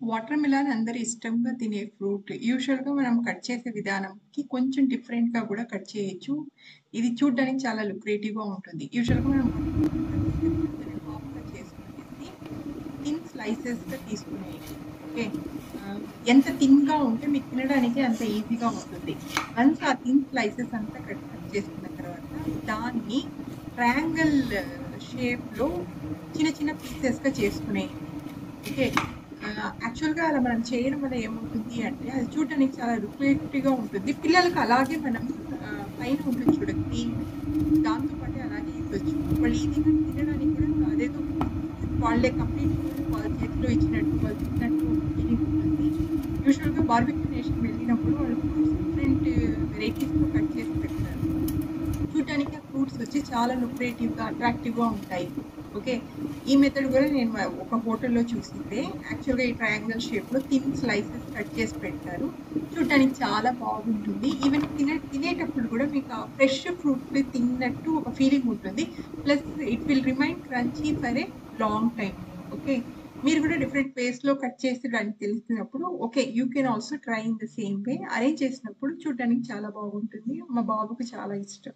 Water melon అందరూ ఇష్టంగా తినే ఫ్రూట్. యూజువల్‌గా మనం కట్ చేసే విధానంకి కొంచెం డిఫరెంట్‌గా గూడా కట్ చేయొచ్చు. ఇది చూడ్డానికి చాలా లుక్రేటివ్‌గా ఉంటుంది. యూజువల్‌గా మనం వాటర్ మిలన్ కట్ చేసేటప్పుడు దాన్ని హాఫ్‌గా చేసుకునేసి థిన్ స్లైసెస్‌గా తీసుకునేయండి. ఓకే. ఆహ్, ఎంత థిన్‌గా ఉంటే మీకు తినడానికి అంత ఈజీగా ఉంటుంది. వన్స్ ఆ థిన్ స్లైసెస్ అంతా కట్ కట్ చేసుకున్న తర్వాత దాన్ని ట్రయాంగిల్ షేప్‌లో చిన్న చిన్న పీసెస్‌గా చేసుకునేయండి. ఓకే. యాక్చువల్‌గా అలా మనం చేయడం వల్ల ఏమవుతుంది అంటే, అది చూడడానికి చాలా లుక్రేటివ్‌గా ఉంటుంది. పిల్లలకి అలాగే మనం పైన ఉంటుంది చూడు క్రీమ్ దాంతో పాటే అలాగే ఇవ్వచ్చు. వాళ్ళు ఈజీగా తినడానికి కూడా అదేదో ఫ్రూట్ వాళ్ళే కంప్లీట్ ఫ్రూట్ వాళ్ళ చేతిలో ఇచ్చినట్టు, వాళ్ళు తిన్నట్టు ఒక ఫీలింగ్ ఉంటుంది. యూజువల్‌గా బార్బిక్యూ నేషన్ వెళ్ళినప్పుడు వాళ్ళు ఫ్రూట్స్ డిఫరెంట్ వెరైటీస్‌లో కట్ చేసి పెడతారు. చూడటానికి ఆ ఫ్రూట్స్ వచ్చి చాలా లుక్రేటివ్‌గా, అట్రాక్టివ్‌గా ఉంటాయి. ఓకే. ఈ మెథడ్ గూడా నేను ఒక హోటల్‌లో చూసిందే. యాక్చువల్‌గా ఈ ట్రయాంగిల్ షేప్‌లో థిన్ స్లైసెస్ కట్ చేసి పెడతారు. చూడటానికి చాలా బాగుంటుంది. ఈవెన్ తినేటప్పుడు గూడా మీకు ఆ ఫ్రెష్ ఫ్రూట్‌ని తిన్నట్టు ఒక ఫీలింగ్ ఉంటుంది. Plus it will remain crunchy for a long time. Okay. మీరు గూడా డిఫరెంట్ వేస్‌లో కట్ చేసి దానికి తెలిసినప్పుడు okay. You can also try in the same way. Arrange చేసినప్పుడు చూడటానికి చాలా బాగుంటుంది. మా బాబుకి చాలా ఇష్టం.